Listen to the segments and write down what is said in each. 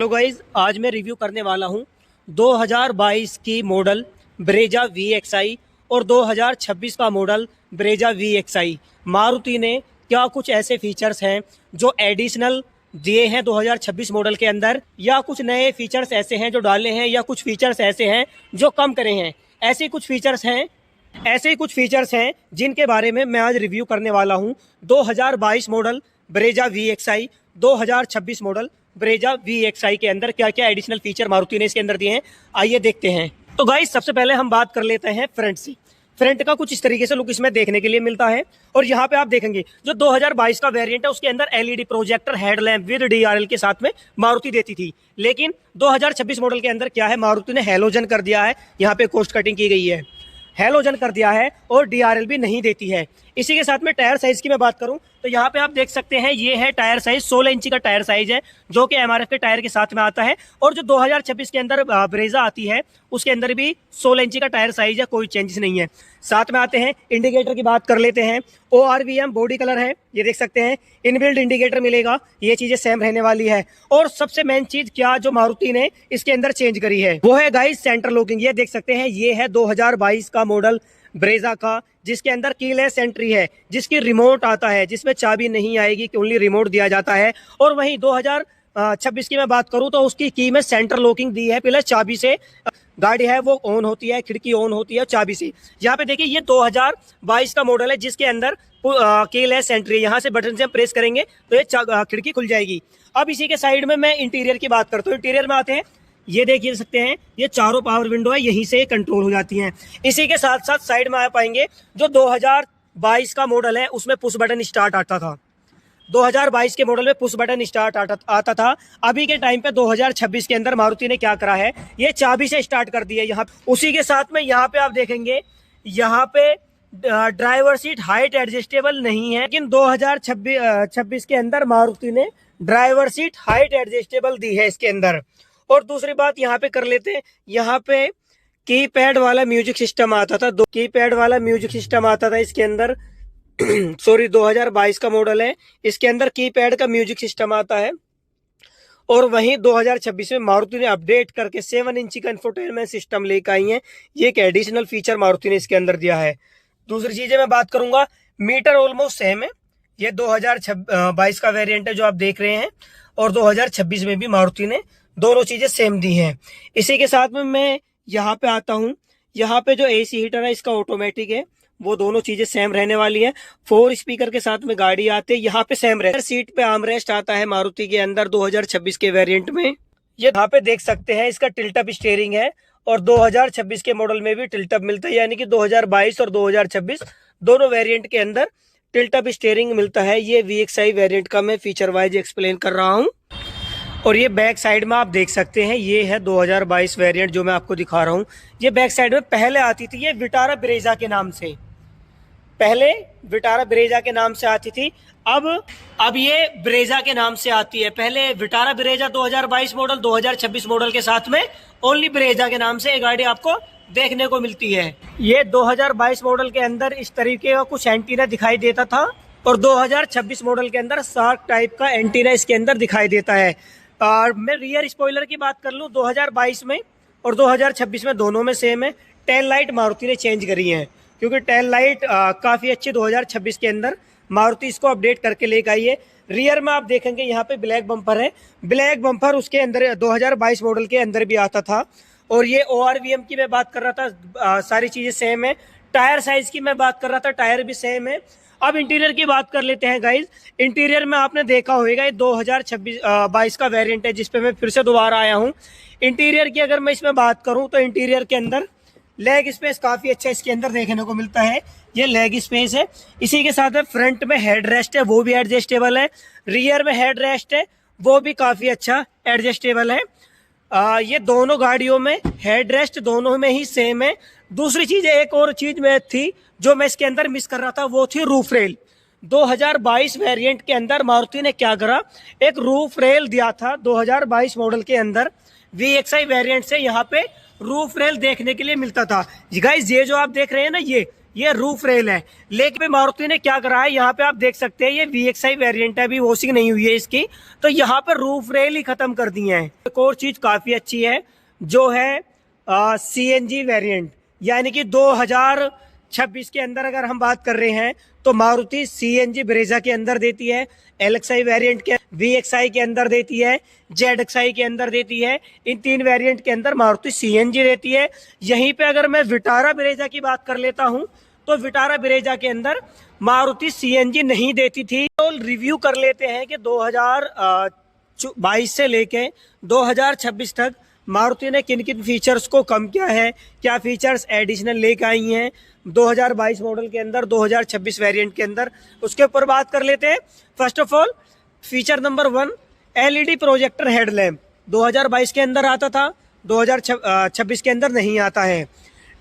तो गाइज आज मैं रिव्यू करने वाला हूं 2022 की मॉडल ब्रेजा VXI और 2026 का मॉडल ब्रेजा VXI। मारुति ने क्या कुछ ऐसे फीचर्स हैं जो एडिशनल दिए हैं 2026 मॉडल के अंदर, या कुछ नए फीचर्स ऐसे हैं जो डाले हैं, या कुछ फीचर्स ऐसे हैं जो कम करे हैं। ऐसे कुछ फीचर्स हैं जिनके बारे में मैं आज रिव्यू करने वाला हूं। 2022 model Brezza VXI, 2026 model Brezza VXI के अंदर क्या क्या एडिशनल फीचर मारुति ने इसके अंदर दिए हैं, आइए देखते हैं। तो गाइस सबसे पहले हम बात कर लेते हैं फ्रंट से। फ्रंट का कुछ इस तरीके से लुक इसमें देखने के लिए मिलता है। और यहाँ पे आप देखेंगे जो 2022 का वेरिएंट है उसके अंदर LED projector headlamp with DRL के साथ में मारुति देती थी, लेकिन 2026 मॉडल के अंदर क्या है, मारुति ने हैलोजन कर दिया है। यहाँ पे कॉस्ट कटिंग की गई है, हैलोजन कर दिया है और DRL भी नहीं देती है। इसी के साथ में टायर साइज की मैं बात करूं तो यहाँ पे आप देख सकते हैं ये है टायर साइज, 16 इंची का टायर साइज है जो कि MRF के टायर के साथ में आता है। और जो 2026 के अंदर ब्रेजा आती है उसके अंदर भी 16 इंची का टायर साइज है, कोई चेंजेस नहीं है। साथ में आते हैं इंडिकेटर की बात कर लेते हैं। ORVM बॉडी कलर है, ये देख सकते हैं, इनबिल्ट इंडिकेटर मिलेगा, ये चीजें सेम रहने वाली है। और सबसे मेन चीज क्या जो मारुति ने इसके अंदर चेंज करी है वो है गाइस सेंटर लॉकिंग। ये देख सकते हैं, ये है 2022 का मॉडल ब्रेजा का, जिसके अंदर कीलेस एंट्री है, जिसकी रिमोट आता है, जिसमें चाबी नहीं आएगी, ओनली रिमोट दिया जाता है। और वहीं 2026 की मैं बात करूं तो उसकी की में सेंटर लॉकिंग दी है, प्लस चाबी से गाड़ी है वो ऑन होती है, खिड़की ऑन होती है चाबी से। यहाँ पे देखिए ये 2022 का मॉडल है जिसके अंदर कीलेस एंट्री है। यहाँ से बटन से हम प्रेस करेंगे तो ये खिड़की खुल जाएगी। अब इसी के साइड में मैं इंटीरियर की बात करता हूँ। इंटीरियर में आते हैं, ये देख सकते हैं, ये चारों पावर विंडो है, यहीं से कंट्रोल हो जाती हैं। इसी के साथ साथ साइड में आ पाएंगे जो 2022 का मॉडल है उसमें पुश बटन स्टार्ट आता था। 2022 के मॉडल में पुश बटन स्टार्ट आता था। अभी के टाइम पे 2026 के अंदर मारुति ने क्या करा है, ये चाबी से स्टार्ट कर दिया यहाँ। उसी के साथ में यहाँ पे आप देखेंगे, यहाँ पे ड्राइवर सीट हाइट एडजस्टेबल नहीं है, लेकिन 2026 के अंदर मारुति ने ड्राइवर सीट हाइट एडजस्टेबल दी है इसके अंदर। और दूसरी बात यहाँ पे कर लेते हैं, यहाँ पे कीपैड वाला म्यूजिक सिस्टम आता था, कीपैड वाला म्यूजिक सिस्टम आता था इसके अंदर। सॉरी 2022 का मॉडल है, इसके अंदर कीपैड का म्यूजिक सिस्टम आता है। और वहीं 2026 में मारुति ने अपडेट करके 7 इंची का इंफोटेनमेंट सिस्टम लेकर आई है। ये एक एडिशनल फीचर मारुति ने इसके अंदर दिया है। दूसरी चीजें मैं बात करूंगा, मीटर ऑलमोस्ट सेम है, ये 2022 का वेरिएंट है जो आप देख रहे हैं, और 2026 में भी मारुति ने दोनों चीजें सेम दी हैं। इसी के साथ में मैं यहाँ पे आता हूँ, यहाँ पे जो AC हीटर है इसका ऑटोमेटिक है, वो दोनों चीजें सेम रहने वाली हैं। 4 स्पीकर के साथ में गाड़ी आते हैं, यहाँ पे सेम रहता है। सीट पे आर्मरेस्ट आता है मारुति के अंदर 2026 के वेरिएंट में। ये यहाँ पे देख सकते हैं, इसका टिल्ट अप स्टीयरिंग है, और 2026 के मॉडल में भी टिल्ट अप मिलता है, यानी कि 2022 और 2026 दोनों वेरिएंट के अंदर टिल्ट अप स्टीयरिंग मिलता है। ये VXI वेरिएंट का मैं फीचर वाइज एक्सप्लेन कर रहा हूँ। और ये बैक साइड में आप देख सकते हैं, ये है 2022 वेरिएंट जो मैं आपको दिखा रहा हूँ। ये बैक साइड में पहले आती थी, ये विटारा ब्रेजा के नाम से, पहले विटारा ब्रेजा के नाम से आती थी, अब ये ब्रेजा के नाम से आती है। पहले विटारा ब्रेजा 2022 मॉडल, 2026 मॉडल के साथ में ओनली ब्रेजा के नाम से ये गाड़ी आपको देखने को मिलती है। ये 2022 मॉडल के अंदर इस तरीके का कुछ एंटीना दिखाई देता था, और 2026 मॉडल के अंदर शार्क टाइप का एंटीना इसके अंदर दिखाई देता है। और मैं रियर स्पॉइलर की बात कर लूँ, 2022 में और 2026 में दोनों में सेम है। टेल लाइट मारुति ने चेंज करी है, क्योंकि टेल लाइट काफ़ी अच्छी 2026 के अंदर मारुति इसको अपडेट करके लेकर आई है। रियर में आप देखेंगे यहाँ पे ब्लैक बम्पर है, ब्लैक बम्पर उसके अंदर 2022 मॉडल के अंदर भी आता था। और ये ORVM की मैं बात कर रहा था, सारी चीज़ें सेम है। टायर साइज की मैं बात कर रहा था, टायर भी सेम है। अब इंटीरियर की बात कर लेते हैं गाइज। इंटीरियर में आपने देखा होगा, ये 2022 का वेरिएंट है, जिसपे मैं फिर से दोबारा आया हूँ। इंटीरियर की अगर मैं इसमें बात करूँ तो इंटीरियर के अंदर लेग स्पेस काफ़ी अच्छा इसके अंदर देखने को मिलता है, ये लेग स्पेस है। इसी के साथ में फ्रंट में हेड रेस्ट है, वो भी एडजस्टेबल है। रियर में हेड रेस्ट है, वो भी काफ़ी अच्छा एडजस्टेबल है। ये दोनों गाड़ियों में हेड रेस्ट दोनों में ही सेम है। दूसरी चीज़, एक और चीज़ में थी जो मैं इसके अंदर मिस कर रहा था, वो थी रूफ रेल। 2022 वेरिएंट के अंदर मारुति ने क्या करा, एक रूफ रेल दिया था 2022 मॉडल के अंदर। VXI वेरिएंट से यहाँ पे रूफ रेल देखने के लिए मिलता था। गाइस ये जो आप देख रहे हैं ना, ये रूफ रेल है। लेकिन मारुति ने क्या करा है, यहाँ पे आप देख सकते हैं ये VXI वेरिएंट है, अभी वॉशिंग नहीं हुई है इसकी, तो यहाँ पे रूफ रेल ही खत्म कर दी है। एक और चीज काफी अच्छी है जो है CNG वेरिएंट, यानी कि 2026 के अंदर अगर हम बात कर रहे हैं तो मारुति CNG ब्रेजा के अंदर देती है, LXI वेरिएंट के VXI के अंदर देती है, ZXI के अंदर देती है। इन 3 वेरिएंट के अंदर मारुति CNG देती है। यहीं पे अगर मैं विटारा ब्रेजा की बात कर लेता हूं तो विटारा ब्रेजा के अंदर मारुति CNG नहीं देती थी। तो रिव्यू कर लेते हैं कि 2022 से लेके 2026 तक मारुति ने किन किन फीचर्स को कम किया है, क्या फीचर्स एडिशनल लेकर आई हैं 2022 मॉडल के अंदर, 2026 वेरिएंट के अंदर, उसके ऊपर बात कर लेते हैं। First of all feature number 1, LED projector headlamp 2022 के अंदर आता था, 2026 के अंदर नहीं आता है।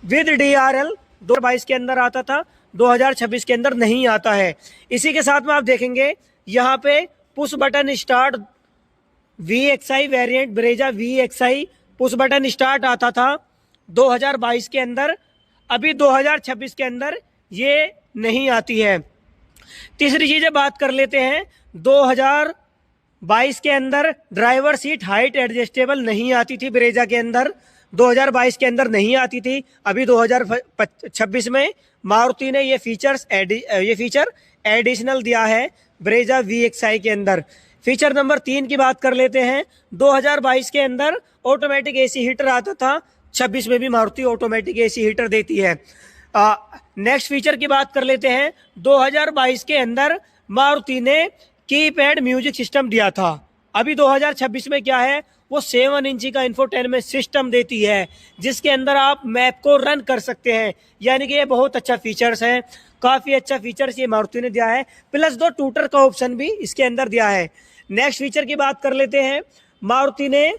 विद DRL 2022 के अंदर आता था, 2026 के अंदर नहीं आता है। इसी के साथ में आप देखेंगे यहाँ पे push button start VXI variant Brezza VXI push button start आता था 2022 के अंदर, अभी 2026 के अंदर ये नहीं आती है। तीसरी चीजें बात कर लेते हैं, 2022 के अंदर ड्राइवर सीट हाइट एडजस्टेबल नहीं आती थी ब्रेजा के अंदर, 2022 के अंदर नहीं आती थी। अभी 2026 में मारुति ने ये फीचर एडिशनल दिया है ब्रेजा VXI के अंदर। फीचर नंबर 3 की बात कर लेते हैं, 2022 के अंदर ऑटोमेटिक AC हीटर आता था, 26 में भी मारुति ऑटोमेटिक AC हीटर देती है। नेक्स्ट फीचर की बात कर लेते हैं, 2022 के अंदर मारुति ने कीपैड म्यूजिक सिस्टम दिया था, अभी 2026 में क्या है, वो 7 इंची का इंफोटेनमेंट सिस्टम देती है जिसके अंदर आप मैप को रन कर सकते हैं। यानी कि ये बहुत अच्छा फीचर्स है, काफ़ी अच्छा फीचर्स ये मारुति ने दिया है, प्लस 2 टूटर का ऑप्शन भी इसके अंदर दिया है। नेक्स्ट फीचर की बात कर लेते हैं, मारुति ने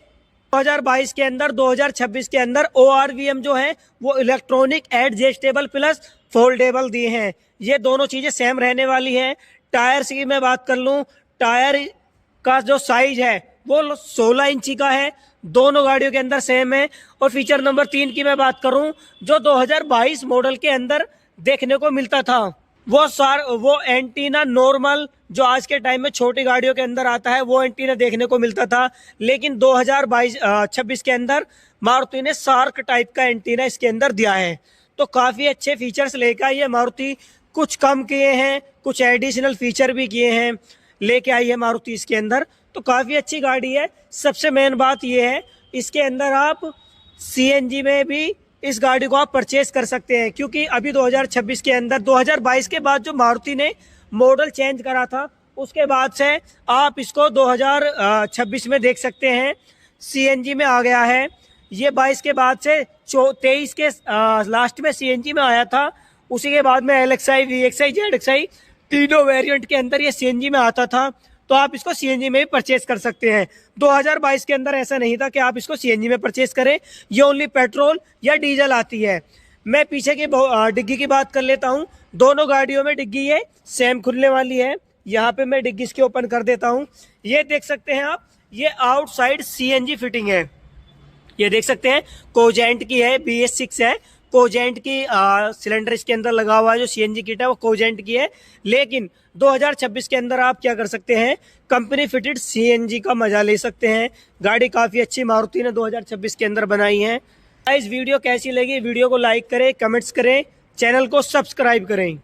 2022 के अंदर 2026 के अंदर ORVM जो है वो इलेक्ट्रॉनिक एडजस्टेबल प्लस फोल्डेबल दिए हैं। ये दोनों चीज़ें सेम रहने वाली हैं। टायर्स की मैं बात कर लूँ, टायर का जो साइज है वो 16 इंची का है, दोनों गाड़ियों के अंदर सेम है। और फीचर नंबर 3 की मैं बात करूं जो 2022 मॉडल के अंदर देखने को मिलता था, वो एंटीना नॉर्मल जो आज के टाइम में छोटी गाड़ियों के अंदर आता है वो एंटीना देखने को मिलता था, लेकिन 2026 के अंदर मारुति ने शार्क टाइप का एंटीना इसके अंदर दिया है। तो काफ़ी अच्छे फीचर्स लेकर आई है मारुति, कुछ कम किए हैं, कुछ एडिशनल फीचर भी किए हैं, लेके आई है मारुति इसके अंदर। तो काफ़ी अच्छी गाड़ी है। सबसे मेन बात यह है इसके अंदर आप CNG में भी इस गाड़ी को आप परचेज कर सकते हैं, क्योंकि अभी 2026 के अंदर 2022 के बाद जो मारुति ने मॉडल चेंज करा था उसके बाद से आप इसको 2026 में देख सकते हैं CNG में आ गया है। ये 22 के बाद से 23 के लास्ट में CNG में आया था, उसी के बाद में LXI VXI ZXI तीनों वेरिएंट के अंदर ये CNG में आता था, तो आप इसको CNG में भी परचेज कर सकते हैं। 2022 के अंदर ऐसा नहीं था कि आप इसको CNG में परचेज करें, ये ओनली पेट्रोल या डीजल आती है। मैं पीछे की डिग्गी की बात कर लेता हूं, दोनों गाड़ियों में डिग्गी ये सेम खुलने वाली है। यहाँ पे मैं डिग्गी इसकी ओपन कर देता हूं, ये देख सकते हैं आप, ये आउटसाइड CNG फिटिंग है, ये देख सकते हैं कोजेंट की है, BS6 है, कोजेंट की सिलेंडर इसके अंदर लगा हुआ है, जो CNG किट है वो कोजेंट की है। लेकिन 2026 के अंदर आप क्या कर सकते हैं, कंपनी फिटेड CNG का मजा ले सकते हैं। गाड़ी काफ़ी अच्छी मारुति ने 2026 के अंदर बनाई है। इस वीडियो कैसी लगी, वीडियो को लाइक करें, कमेंट्स करें, चैनल को सब्सक्राइब करें।